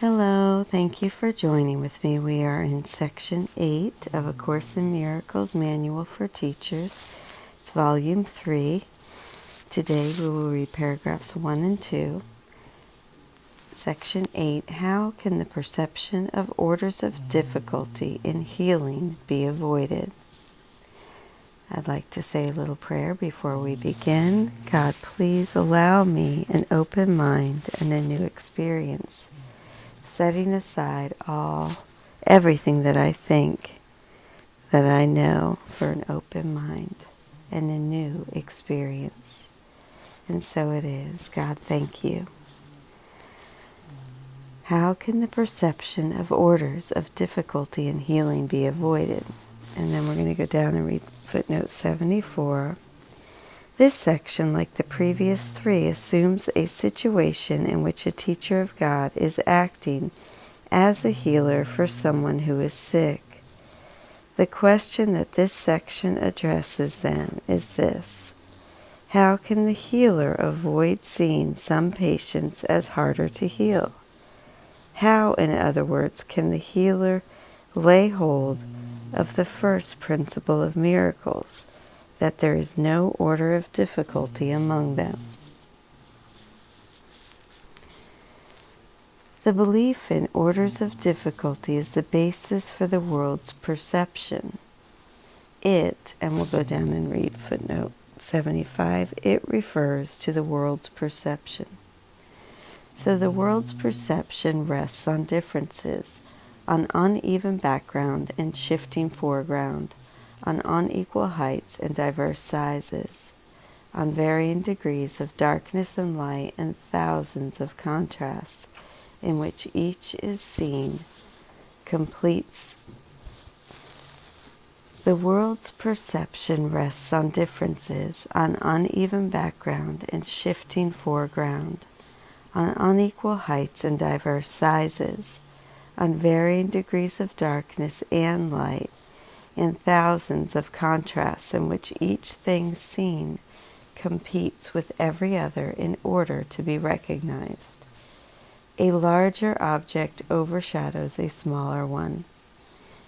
Hello, thank you for joining with me. We are in Section 8 of A Course in Miracles Manual for Teachers. It's Volume 3. Today we will read paragraphs 1 and 2. Section 8, how can the perception of orders of difficulty in healing be avoided? I'd like to say a little prayer before we begin. God, please allow me an open mind and a new experience, setting aside everything that I think, that I know, for an open mind and a new experience. And so it is. God, thank you. How can the perception of orders of difficulty in healing be avoided? And then we're going to go down and read footnote 74. This section, like the previous 3, assumes a situation in which a teacher of God is acting as a healer for someone who is sick. The question that this section addresses then is this: how can the healer avoid seeing some patients as harder to heal? How, in other words, can the healer lay hold of the first principle of miracles, that there is no order of difficulty among them? The belief in orders of difficulty is the basis for the world's perception. And we'll go down and read footnote 75, it refers to the world's perception. So the world's perception rests on differences, on uneven background and shifting foreground, on unequal heights and diverse sizes, on varying degrees of darkness and light, and thousands of contrasts, in which each is seen completes. The world's perception rests on differences, on uneven background and shifting foreground, on unequal heights and diverse sizes, on varying degrees of darkness and light, in thousands of contrasts, in which each thing seen competes with every other in order to be recognized. A larger object overshadows a smaller one.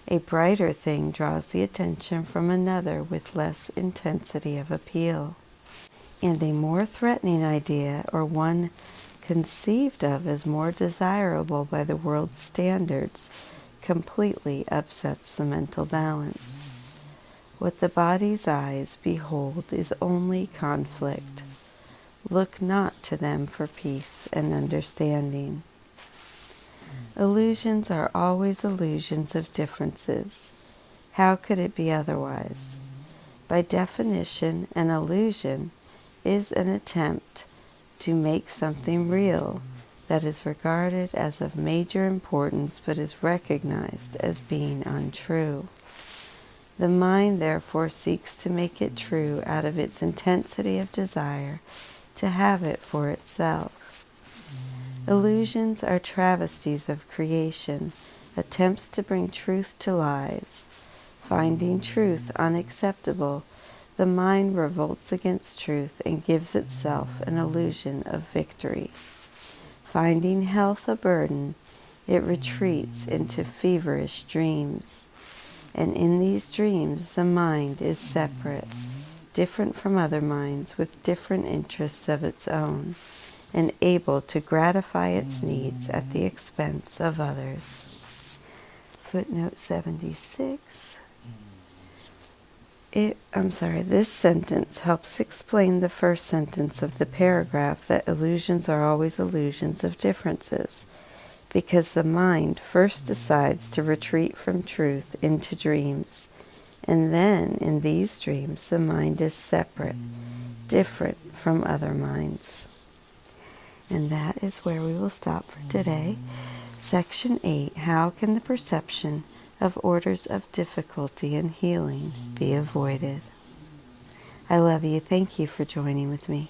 A brighter thing draws the attention from another with less intensity of appeal. And a more threatening idea, or one conceived of as more desirable by the world's standards, completely upsets the mental balance. What the body's eyes behold is only conflict. Look not to them for peace and understanding. Illusions are always illusions of differences. How could it be otherwise? By definition, an illusion is an attempt to make something real that is regarded as of major importance but is recognized as being untrue. The mind therefore seeks to make it true out of its intensity of desire to have it for itself. Illusions are travesties of creation, attempts to bring truth to lies. Finding truth unacceptable, the mind revolts against truth and gives itself an illusion of victory. Finding health a burden, it retreats into feverish dreams. And in these dreams, the mind is separate, different from other minds, with different interests of its own, and able to gratify its needs at the expense of others. Footnote 76. This sentence helps explain the first sentence of the paragraph, that illusions are always illusions of differences, because the mind first decides to retreat from truth into dreams, and then in these dreams the mind is separate, different from other minds. And that is where we will stop for today. Section 8, how can the perception of orders of difficulty in healing be avoided? I love you. Thank you for joining with me.